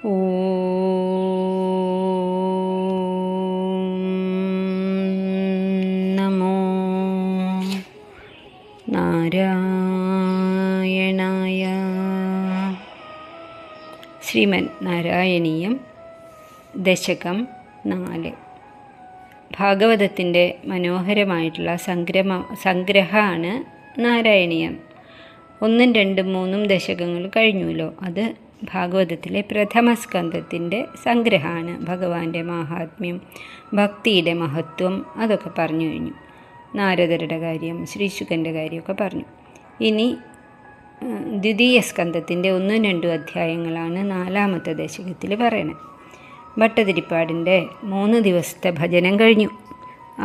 നമോ നാരായണായ. ശ്രീമൻ നാരായണീയം ദശകം 4. ഭാഗവതത്തിൻ്റെ മനോഹരമായിട്ടുള്ള സംഗ്രഹമാണ് നാരായണീയം. 1, 2, 3 ദശകങ്ങൾ കഴിഞ്ഞുല്ലോ. അത് ഭാഗവതത്തിലെ പ്രഥമ സ്കന്ധത്തിൻ്റെ സംഗ്രഹമാണ്. ഭഗവാന്റെ മാഹാത്മ്യം, ഭക്തിയുടെ മഹത്വം അതൊക്കെ പറഞ്ഞു കഴിഞ്ഞു. നാരദരുടെ കാര്യം, ശ്രീശുകൻ്റെ കാര്യമൊക്കെ പറഞ്ഞു. ഇനി ദ്വിതീയ സ്കന്ധത്തിൻ്റെ 1, 2 അധ്യായങ്ങളാണ് 4ാമത്തെ ദശകത്തിൽ പറയണത്. ഭട്ടതിരിപ്പാടിൻ്റെ 3 ദിവസത്തെ ഭജനം കഴിഞ്ഞു.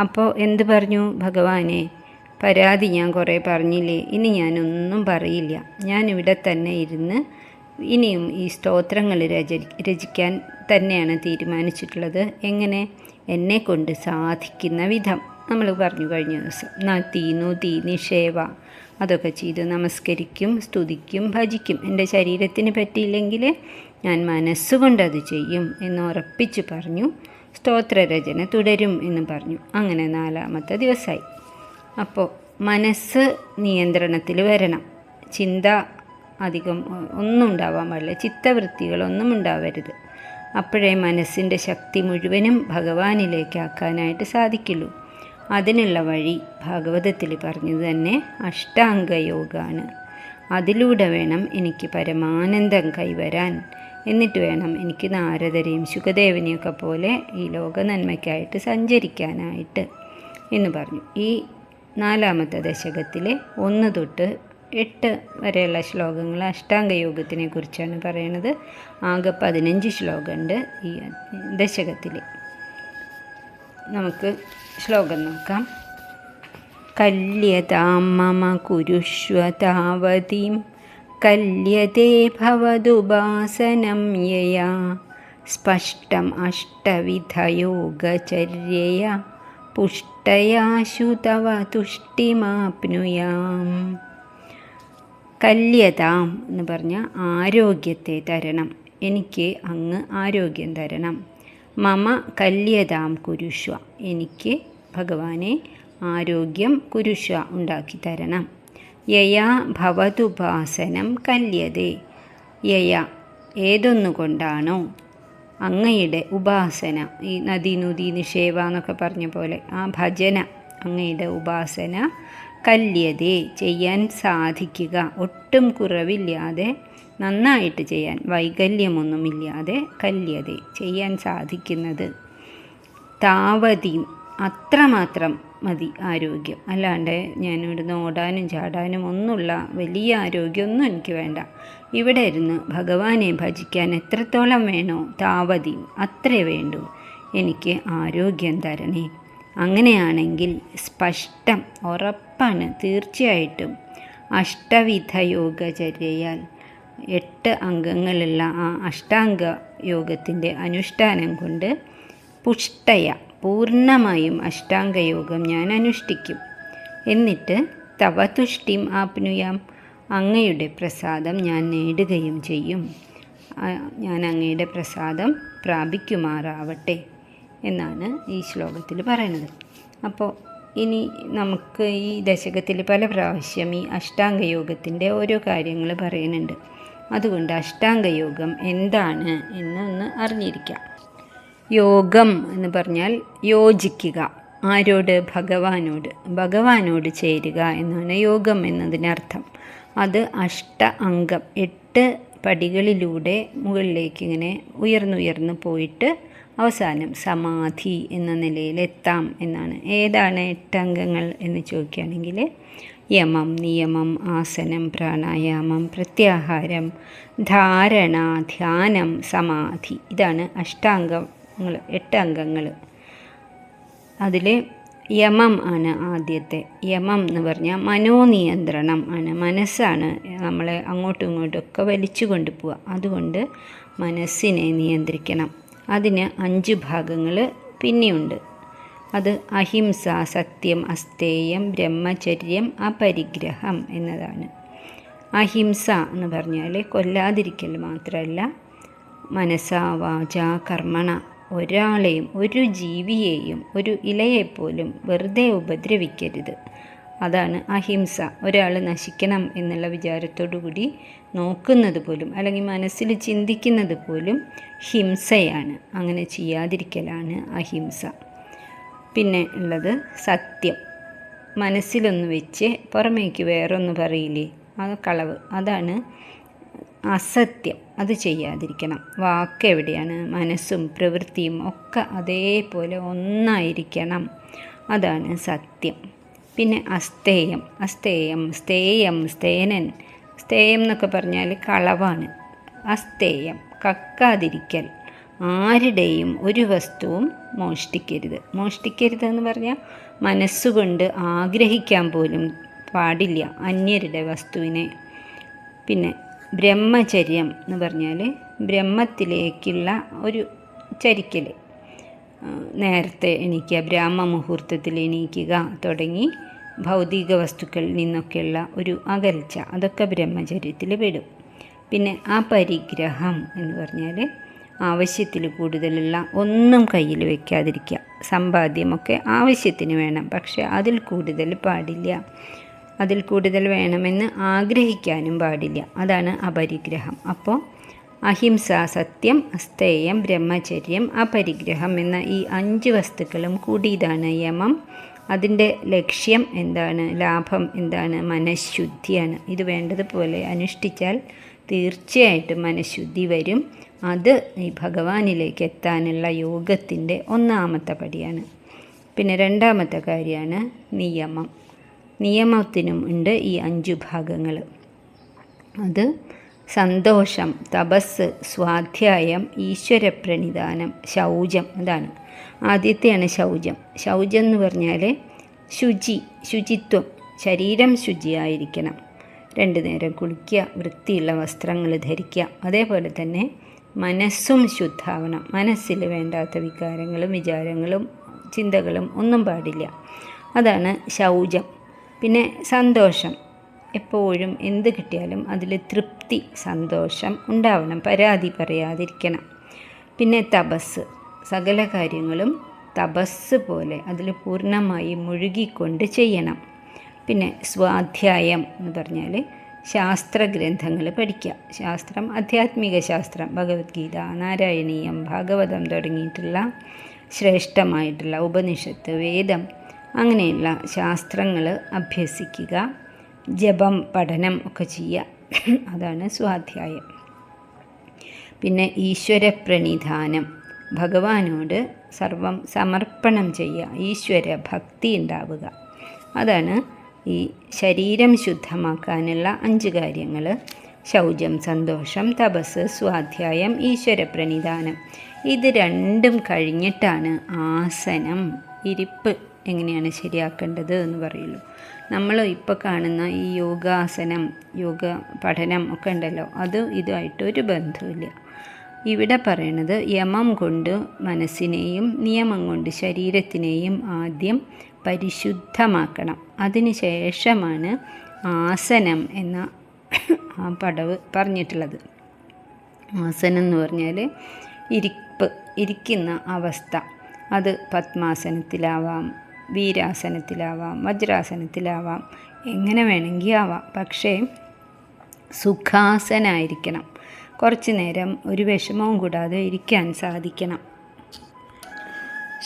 അപ്പോൾ എന്ത് പറഞ്ഞു? ഭഗവാനെ, പരാതി ഞാൻ കുറേ പറഞ്ഞില്ലേ, ഇനി ഞാനൊന്നും പറയില്ല. ഞാനിവിടെ തന്നെ ഇരുന്ന് ഇനിയും ഈ സ്തോത്രങ്ങൾ രചിക്കാൻ തന്നെയാണ് തീരുമാനിച്ചിട്ടുള്ളത്. എങ്ങനെ? എന്നെക്കൊണ്ട് സാധിക്കുന്ന വിധം നമ്മൾ പറഞ്ഞു കഴിഞ്ഞ ദിവസം. നൂതി നിഷേവ അതൊക്കെ ചെയ്ത് നമസ്കരിക്കും, സ്തുതിക്കും, ഭജിക്കും. എൻ്റെ ശരീരത്തിന് പറ്റിയില്ലെങ്കിൽ ഞാൻ മനസ്സുകൊണ്ടത് ചെയ്യും എന്ന് ഉറപ്പിച്ച് പറഞ്ഞു. സ്തോത്രരചന തുടരും എന്ന് പറഞ്ഞു. അങ്ങനെ 4ാമത്തെ ദിവസമായി. അപ്പോൾ മനസ്സ് നിയന്ത്രണത്തിൽ വരണം. ചിന്ത അധികം ഒന്നും ഉണ്ടാവാൻ പാടില്ല. ചിത്തവൃത്തികളൊന്നും ഉണ്ടാവരുത്. അപ്പോഴേ മനസ്സിൻ്റെ ശക്തി മുഴുവനും ഭഗവാനിലേക്കാക്കാനായിട്ട് സാധിക്കുള്ളൂ. അതിനുള്ള വഴി ഭാഗവതത്തിൽ പറഞ്ഞത് തന്നെ അഷ്ടാംഗയോഗമാണ്. അതിലൂടെ വേണം എനിക്ക് പരമാനന്ദം കൈവരാൻ. എന്നിട്ട് വേണം എനിക്ക് നാരദരെയും ശുകദേവനെയൊക്കെ പോലെ ഈ ലോക നന്മയ്ക്കായിട്ട് സഞ്ചരിക്കാനായിട്ട് എന്ന് പറഞ്ഞു. ഈ 4ാമത്തെ ദശകത്തിലെ 1 തൊട്ട് 8 വരെയുള്ള ശ്ലോകങ്ങൾ അഷ്ടാംഗയോഗത്തിനെ കുറിച്ചാണ് പറയുന്നത്. ആകെ 15 ശ്ലോകമുണ്ട് ഈ ദശകത്തിൽ. നമുക്ക് ശ്ലോകം നോക്കാം. കല്യതാം മമ കുരുഷ്വ താവതീം കല്യതേ ഭവദുപാസനം യയാ സ്പഷ്ടം അഷ്ടവിധയോഗചര്യയാ പുഷ്ടയാശു തവ തുഷ്ടിമാപ്നുയാം. കല്യതാം എന്ന് പറഞ്ഞാൽ ആരോഗ്യത്തെ തരണം. എനിക്ക് അങ്ങ് ആരോഗ്യം തരണം. മമ കല്യതാം കുരുഷ്വ, എനിക്ക് ഭഗവാനെ ആരോഗ്യം കുരുഷ്വ ഉണ്ടാക്കി തരണം. യയാ ഭവതുപാസനം കല്യതേ, യയാ ഏതൊന്നുകൊണ്ടാണോ അങ്ങയുടെ ഉപാസന, ഈ നൂതി നിഷേവ എന്നൊക്കെ പറഞ്ഞ പോലെ ആ ഭജന, അങ്ങയുടെ ഉപാസന കല്യതേ ചെയ്യാൻ സാധിക്കുക, ഒട്ടും കുറവില്ലാതെ നന്നായിട്ട് ചെയ്യാൻ, വൈകല്യമൊന്നുമില്ലാതെ കല്യതേ ചെയ്യാൻ സാധിക്കുന്നത്. താവതീം അത്രമാത്രം മതി ആരോഗ്യം. അല്ലാണ്ട് ഞാനിവിടുന്ന് ഓടാനും ചാടാനും ഒന്നുമുള്ള വലിയ ആരോഗ്യമൊന്നും എനിക്ക് വേണ്ട. ഇവിടെ ഇരുന്ന് ഭഗവാനെ ഭജിക്കാൻ എത്രത്തോളം വേണോ താവതീം അത്രേ വേണ്ടൂ. എനിക്ക് ആരോഗ്യം തരണേ. അങ്ങനെയാണെങ്കിൽ സ്പഷ്ടം ഉറപ്പാണ്, തീർച്ചയായിട്ടും അഷ്ടവിധ യോഗചര്യയാൽ 8 അംഗങ്ങളുള്ള ആ അഷ്ടാംഗ യോഗത്തിൻ്റെ അനുഷ്ഠാനം കൊണ്ട് പുഷ്ടയ പൂർണ്ണമായും അഷ്ടാംഗയോഗം ഞാൻ അനുഷ്ഠിക്കും. എന്നിട്ട് തവ തുഷ്ടിം ആപ്നുയാം, അങ്ങയുടെ പ്രസാദം ഞാൻ നേടുകയും ചെയ്യും. ഞാൻ അങ്ങയുടെ പ്രസാദം പ്രാപിക്കുമാറാവട്ടെ എന്നാണ് ഈ ശ്ലോകത്തിൽ പറയുന്നത്. അപ്പോൾ ഇനി നമുക്ക് ഈ ദശകത്തിൽ പല പ്രാവശ്യം ഈ അഷ്ടാംഗയോഗത്തിൻ്റെ ഓരോ കാര്യങ്ങൾ പറയുന്നുണ്ട്. അതുകൊണ്ട് അഷ്ടാംഗയോഗം എന്താണ് എന്നൊന്ന് അറിഞ്ഞിരിക്കാം. യോഗം എന്ന് പറഞ്ഞാൽ യോജിക്കുക. ആരോട്? ഭഗവാനോട് ചേരുക എന്നാണ് യോഗം എന്നതിനർത്ഥം. അത് അംഗം 8 പടികളിലൂടെ മുകളിലേക്ക് ഇങ്ങനെ ഉയർന്നുയർന്ന് പോയിട്ട് അവസാനം സമാധി എന്ന നിലയിലെത്താം എന്നാണ്. ഏതാണ് 8 അംഗങ്ങൾ എന്ന് ചോദിക്കുകയാണെങ്കിൽ യമം, നിയമം, ആസനം, പ്രാണായാമം, പ്രത്യാഹാരം, ധാരണ, ധ്യാനം, സമാധി. ഇതാണ് അഷ്ടാംഗങ്ങൾ, 8 അംഗങ്ങൾ. അതിൽ യമം ആണ് ആദ്യത്തെ. യമം എന്ന് പറഞ്ഞാൽ മനോനിയന്ത്രണം ആണ്. മനസ്സാണ് നമ്മളെ അങ്ങോട്ടും ഇങ്ങോട്ടുമൊക്കെ വലിച്ചു കൊണ്ടുപോവുക. അതുകൊണ്ട് മനസ്സിനെ നിയന്ത്രിക്കണം. അതിന് 5 ഭാഗങ്ങൾ പിന്നെയുണ്ട്. അത് അഹിംസ, സത്യം, അസ്തേയം, ബ്രഹ്മചര്യം, അപരിഗ്രഹം എന്നതാണ്. അഹിംസ എന്ന് പറഞ്ഞാൽ കൊല്ലാതിരിക്കൽ മാത്രമല്ല, മനസാ വാചാ കർമ്മണ, ഒരാളെയും ഒരു ജീവിയെയും ഒരു ഇലയെപ്പോലും വെറുതെ ഉപദ്രവിക്കരുത്. അതാണ് അഹിംസ. ഒരാൾ നശിക്കണം എന്നുള്ള വിചാരത്തോടു കൂടി നോക്കുന്നത് പോലും അല്ലെങ്കിൽ മനസ്സിൽ ചിന്തിക്കുന്നത് പോലും ഹിംസയാണ്. അങ്ങനെ ചെയ്യാതിരിക്കലാണ് അഹിംസ. പിന്നെ ഉള്ളത് സത്യം. മനസ്സിലൊന്ന് വെച്ച് പുറമേക്ക് വേറൊന്ന് പറയില്ലേ, അത് കളവ്. അതാണ് അസത്യം. അത് ചെയ്യാതിരിക്കണം. വാക്ക് എവിടെയാണ്? മനസ്സും പ്രവൃത്തിയും ഒക്കെ അതേപോലെ ഒന്നായിരിക്കണം. അതാണ് സത്യം. പിന്നെ അസ്തേയം. അസ്തേയം, സ്തേയം, സ്തേനൻ. സ്തേയം എന്നൊക്കെ പറഞ്ഞാൽ കളവാണ്. അസ്തേയം, കക്കാതിരിക്കൽ. ആരുടെയും ഒരു വസ്തുവും മോഷ്ടിക്കരുത്. മോഷ്ടിക്കരുത് എന്ന് പറഞ്ഞാൽ മനസ്സുകൊണ്ട് ആഗ്രഹിക്കാൻ പോലും പാടില്ല അന്യരുടെ വസ്തുവിനെ. പിന്നെ ബ്രഹ്മചര്യം എന്ന് പറഞ്ഞാൽ ബ്രഹ്മത്തിലേക്കുള്ള ഒരു ചരിക്കൽ. നേരത്തെ എണീക്കുക, ബ്രാഹ്മ മുഹൂർത്തത്തിൽ എണീക്കുക തുടങ്ങി ഭൗതിക വസ്തുക്കളിൽ നിന്നൊക്കെയുള്ള ഒരു അകൽച്ച, അതൊക്കെ ബ്രഹ്മചര്യത്തിൽ പെടും. പിന്നെ അപരിഗ്രഹം എന്ന് പറഞ്ഞാൽ ആവശ്യത്തിൽ കൂടുതലുള്ള ഒന്നും കയ്യിൽ വയ്ക്കാതിരിക്കുക. സമ്പാദ്യമൊക്കെ ആവശ്യത്തിന് വേണം, പക്ഷെ അതിൽ കൂടുതൽ പാടില്ല. അതിൽ കൂടുതൽ വേണമെന്ന് ആഗ്രഹിക്കാനും പാടില്ല. അതാണ് അപരിഗ്രഹം. അപ്പോൾ അഹിംസ, സത്യം, അസ്തേയം, ബ്രഹ്മചര്യം, അപരിഗ്രഹം എന്ന ഈ 5 വസ്തുക്കളും കൂടിയതാണ് യമം. അതിൻ്റെ ലക്ഷ്യം എന്താണ്? ലാഭം എന്താണ്? മനഃശുദ്ധിയാണ്. ഇത് വേണ്ടതുപോലെ അനുഷ്ഠിച്ചാൽ തീർച്ചയായിട്ടും മനഃശുദ്ധി വരും. അത് ഈ ഭഗവാനിലേക്ക് എത്താനുള്ള യോഗത്തിൻ്റെ ഒന്നാമത്തെ പടിയാണ്. പിന്നെ രണ്ടാമത്തെ കാര്യമാണ് നിയമം. നിയമത്തിനും ഉണ്ട് ഈ 5 ഭാഗങ്ങൾ. അത് സന്തോഷം, തപസ്, സ്വാധ്യായം, ഈശ്വരപ്രണിധാനം, ശൗചം. അതാണ് ആദ്യത്തെയാണ് ശൗചം. ശൗചം എന്ന് പറഞ്ഞാൽ ശുചിത്വം. ശരീരം ശുചിയായിരിക്കണം. 2 നേരം കുളിക്കുക, വൃത്തിയുള്ള വസ്ത്രങ്ങൾ ധരിക്കുക. അതേപോലെ തന്നെ മനസ്സും ശുദ്ധാവണം. മനസ്സിൽ വേണ്ടാത്ത വികാരങ്ങളും വിചാരങ്ങളും ചിന്തകളും ഒന്നും പാടില്ല. അതാണ് ശൗചം. പിന്നെ സന്തോഷം. എപ്പോഴും എന്ത് കിട്ടിയാലും അതിൽ തൃപ്തി, സന്തോഷം ഉണ്ടാവണം. പരാതി പറയാതിരിക്കണം. പിന്നെ തപസ്. സകല കാര്യങ്ങളും തപസ് പോലെ അതിൽ പൂർണ്ണമായി മുഴുകിക്കൊണ്ട് ചെയ്യണം. പിന്നെ സ്വാധ്യായം എന്ന് പറഞ്ഞാൽ ശാസ്ത്രഗ്രന്ഥങ്ങൾ പഠിക്കുക. ശാസ്ത്രം, ആധ്യാത്മിക ശാസ്ത്രം, ഭഗവത്ഗീത, നാരായണീയം, ഭാഗവതം തുടങ്ങിയിട്ടുള്ള ശ്രേഷ്ഠമായിട്ടുള്ള ഉപനിഷത്ത്, വേദം, അങ്ങനെയുള്ള ശാസ്ത്രങ്ങൾ അഭ്യസിക്കുക. ജപം, പഠനം ഒക്കെ ചെയ്യുക. അതാണ് സ്വാധ്യായം. പിന്നെ ഈശ്വരപ്രണിധാനം. ഭഗവാനോട് സർവം സമർപ്പണം ചെയ്യുക. ഈശ്വര ഭക്തി ഉണ്ടാവുക. അതാണ് ഈ ശരീരം ശുദ്ധമാക്കാനുള്ള 5 കാര്യങ്ങൾ. ശൗചം, സന്തോഷം, തപസ്, സ്വാധ്യായം, ഈശ്വരപ്രണിധാനം. ഇത് രണ്ടും കഴിഞ്ഞിട്ടാണ് ആസനം, ഇരിപ്പ് എങ്ങനെയാണ് ശരിയാക്കേണ്ടത് എന്ന് പറയുള്ളൂ. നമ്മൾ ഇപ്പോൾ കാണുന്ന ഈ യോഗാസനം, യോഗ പഠനം ഒക്കെ ഉണ്ടല്ലോ, അത് ഇതുമായിട്ടൊരു ബന്ധമില്ല. ഇവിടെ പറയണത് യമം കൊണ്ട് മനസ്സിനെയും നിയമം കൊണ്ട് ശരീരത്തിനെയും ആദ്യം പരിശുദ്ധമാക്കണം. അതിന് ശേഷമാണ് ആസനം എന്ന ആ പടവ് പറഞ്ഞിട്ടുള്ളത്. ആസനം എന്ന് പറഞ്ഞാൽ ഇരിക്കുന്ന അവസ്ഥ. അത് പത്മാസനത്തിലാവാം, വീരാസനത്തിലാവാം, വജ്രാസനത്തിലാവാം, എങ്ങനെ വേണമെങ്കിൽ ആവാം. പക്ഷേ സുഖാസനായിരിക്കണം. കുറച്ച് നേരം ഒരു വിഷമവും കൂടാതെ ഇരിക്കാൻ സാധിക്കണം.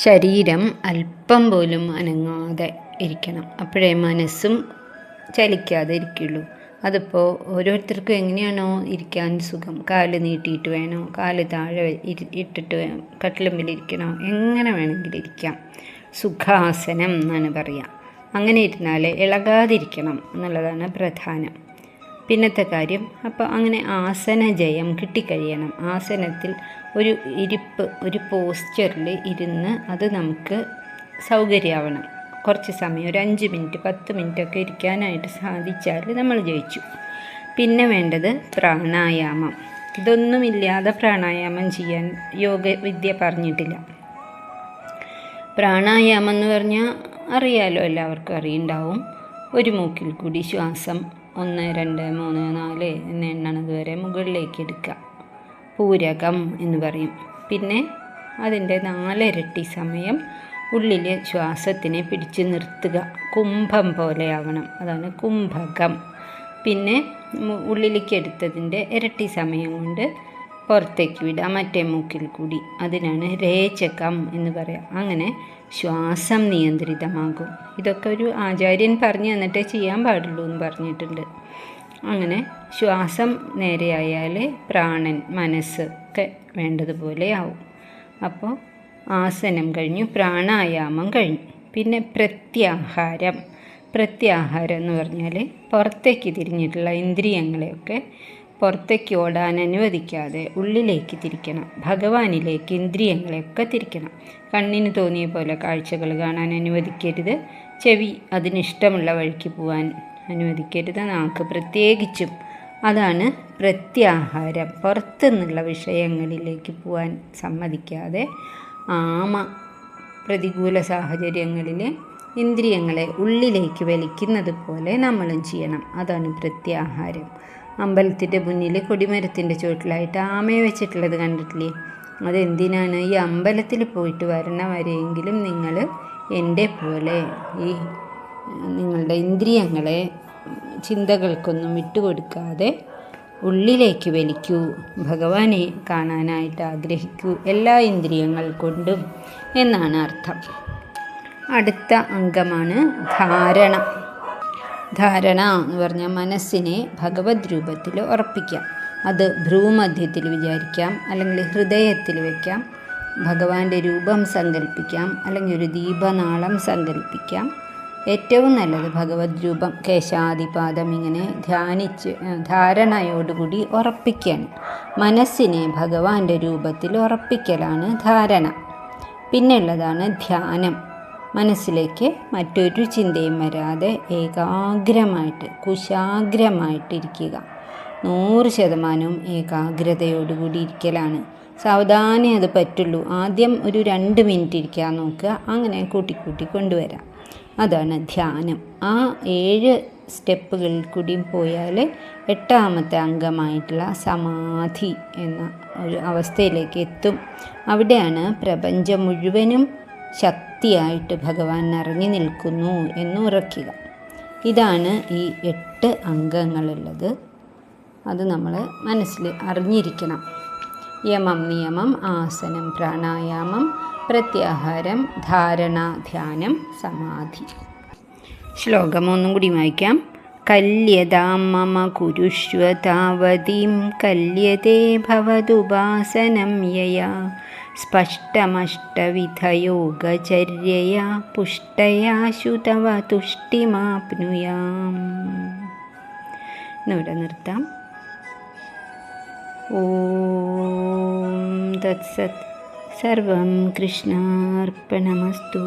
ശരീരം അല്പം പോലും അനങ്ങാതെ ഇരിക്കണം. അപ്പോഴേ മനസ്സും ചലിക്കാതെ ഇരിക്കുള്ളൂ. അതിപ്പോൾ ഓരോരുത്തർക്കും എങ്ങനെയാണോ ഇരിക്കാൻ സുഖം, കാല് നീട്ടിയിട്ട് വേണോ, കാല് താഴെ ഇട്ടിട്ട് കട്ടിലുമ്പിലിരിക്കണോ, എങ്ങനെ വേണമെങ്കിലും ഇരിക്കാം. സുഖാസനം എന്നാണ് പറയുക. അങ്ങനെ ഇരുന്നാൽ ഇളകാതിരിക്കണം എന്നുള്ളതാണ് പ്രധാനം. പിന്നത്തെ കാര്യം, അപ്പോൾ അങ്ങനെ ആസനജയം കിട്ടിക്കഴിയണം. ആസനത്തിൽ ഒരു ഇരിപ്പ്, ഒരു പോസ്ചറിൽ ഇരുന്ന് അത് നമുക്ക് സൗകര്യമാവണം. കുറച്ച് സമയം, ഒരു 5 മിനിറ്റ് 10 മിനിറ്റൊക്കെ ഇരിക്കാനായിട്ട് സാധിച്ചാൽ നമ്മൾ ജയിച്ചു. പിന്നെ വേണ്ടത് പ്രാണായാമം. ഇതൊന്നുമില്ലാതെ പ്രാണായാമം ചെയ്യാൻ യോഗവിദ്യ പറഞ്ഞിട്ടില്ല. പ്രാണായാമം എന്ന് പറഞ്ഞാൽ അറിയാലോ, എല്ലാവർക്കും അറിയുണ്ടാവും. ഒരു മൂക്കിൽ കൂടി ശ്വാസം 1 2 3 4 എന്ന് എണ്ണണത് വരെ മുകളിലേക്ക് എടുക്കുക. പൂരകം എന്ന് പറയും. പിന്നെ അതിൻ്റെ 4 ഇരട്ടി സമയം ഉള്ളിൽ ശ്വാസത്തിനെ പിടിച്ചു നിർത്തുക, കുംഭം പോലെ ആവണം, അതാണ് കുംഭകം. പിന്നെ ഉള്ളിലേക്ക് എടുത്തതിൻ്റെ ഇരട്ടി സമയം കൊണ്ട് പുറത്തേക്ക് വിടുക മറ്റേ മൂക്കിൽ കൂടി, അതിനാണ് രേചകം എന്ന് പറയാം. അങ്ങനെ ശ്വാസം നിയന്ത്രിതമാകും. ഇതൊക്കെ ഒരു ആചാര്യൻ പറഞ്ഞു തന്നിട്ടേ ചെയ്യാൻ പാടുള്ളൂ എന്ന് പറഞ്ഞിട്ടുണ്ട്. അങ്ങനെ ശ്വാസം നേരെയായാൽ പ്രാണൻ, മനസ്സ് ഒക്കെ വേണ്ടതുപോലെ ആവും. അപ്പോൾ ആസനം കഴിഞ്ഞു, പ്രാണായാമം കഴിഞ്ഞു. പിന്നെ പ്രത്യാഹാരം. പ്രത്യാഹാരം എന്ന് പറഞ്ഞാൽ പുറത്തേക്ക് തിരിഞ്ഞിട്ടുള്ള ഇന്ദ്രിയങ്ങളെയൊക്കെ പുറത്തേക്ക് ഓടാൻ അനുവദിക്കാതെ ഉള്ളിലേക്ക് തിരിക്കണം. ഭഗവാനിലേക്ക് ഇന്ദ്രിയങ്ങളെയൊക്കെ തിരിക്കണം. കണ്ണിന് തോന്നിയ പോലെ കാഴ്ചകൾ കാണാൻ അനുവദിക്കരുത്. ചെവി അതിനിഷ്ടമുള്ള വഴിക്ക് പോകാൻ അനുവദിക്കരുത്. നാക്ക് പ്രത്യേകിച്ചും. അതാണ് പ്രത്യാഹാരം. പുറത്തുനിന്നുള്ള വിഷയങ്ങളിലേക്ക് പോകാൻ സമ്മതിക്കാതെ പ്രതികൂല സാഹചര്യങ്ങളിൽ ഇന്ദ്രിയങ്ങളെ ഉള്ളിലേക്ക് വലിക്കുന്നത് പോലെ നമ്മളും ചെയ്യണം. അതാണ് പ്രത്യാഹാരം. അമ്പലത്തിൻ്റെ മുന്നിൽ കൊടിമരത്തിൻ്റെ ചുവട്ടിലായിട്ട് ആമയെ വെച്ചിട്ടുള്ളത് കണ്ടിട്ടില്ലേ? അതെന്തിനാണ്? ഈ അമ്പലത്തിൽ പോയിട്ട് വരെയെങ്കിലും നിങ്ങൾ എൻ്റെ പോലെ ഈ നിങ്ങളുടെ ഇന്ദ്രിയങ്ങളെ ചിന്തകൾക്കൊന്നും വിട്ടുകൊടുക്കാതെ ഉള്ളിലേക്ക് വലിക്കൂ, ഭഗവാനെ കാണാനായിട്ട് ആഗ്രഹിക്കൂ എല്ലാ ഇന്ദ്രിയങ്ങൾ കൊണ്ടും എന്നാണ് അർത്ഥം. അടുത്ത അംഗമാണ് ധാരണ. ധാരണ എന്ന് പറഞ്ഞാൽ മനസ്സിനെ ഭഗവത് രൂപത്തിൽ ഉറപ്പിക്കാം. അത് ഭ്രൂമധ്യത്തിൽ വിചാരിക്കാം, അല്ലെങ്കിൽ ഹൃദയത്തിൽ വയ്ക്കാം, ഭഗവാന്റെ രൂപം സങ്കല്പിക്കാം, അല്ലെങ്കിൽ ഒരു ദീപനാളം സങ്കല്പിക്കാം. ഏറ്റവും നല്ലത് ഭഗവത് രൂപം കേശാദിപാദം ഇങ്ങനെ ധ്യാനിച്ച് ധാരണയോടുകൂടി ഉറപ്പിക്കുകയാണ്. മനസ്സിനെ ഭഗവാന്റെ രൂപത്തിൽ ഉറപ്പിക്കലാണ് ധാരണ. പിന്നെയുള്ളതാണ് ധ്യാനം. മനസ്സിലേക്ക് മറ്റൊരു ചിന്തയും വരാതെ ഏകാഗ്രമായിട്ട് കുശാഗ്രമായിട്ടിരിക്കുക. 100% ഏകാഗ്രതയോടുകൂടി ഇരിക്കലാണ്. സാവധാനം അത് പറ്റുള്ളൂ. ആദ്യം ഒരു 2 മിനിറ്റ് ഇരിക്കാൻ നോക്കുക, അങ്ങനെ കൂട്ടി കൊണ്ടുവരാം. അതാണ് ധ്യാനം. ആ 7 സ്റ്റെപ്പുകളിൽ കൂടിയും പോയാൽ 8ാമത്തെ അംഗമായിട്ടുള്ള സമാധി എന്ന ഒരു അവസ്ഥയിലേക്ക് എത്തും. അവിടെയാണ് പ്രപഞ്ചം മുഴുവനും ശക്തിയായിട്ട് ഭഗവാൻ നിറഞ്ഞു നിൽക്കുന്നു എന്ന് ഉറക്കുക. ഇതാണ് ഈ 8 അംഗങ്ങളുള്ളത്. അത് നമ്മൾ മനസ്സിൽ അറിഞ്ഞിരിക്കണം. യമം, നിയമം, ആസനം, പ്രാണായാമം, പ്രത്യാഹാരം, ധാരണ, ധ്യാനം, സമാധി. ശ്ലോകം ഒന്നും കൂടി വായിക്കാം. കല്യതാം മമ കുരുഷ്വ താവതീം കല്യതേ ഭവതുപാസനം യയാ സ്പഷ്ടമഷ്ടവിധയോഗചര്യയാ പുഷ്ടയാശു തവ തുഷ്ടിമാപ്നുയാം. എന്നിവിടെ നിർത്താം. ഓം തത്സത്. സർവം കൃഷ്ണാർപ്പണമസ്തു.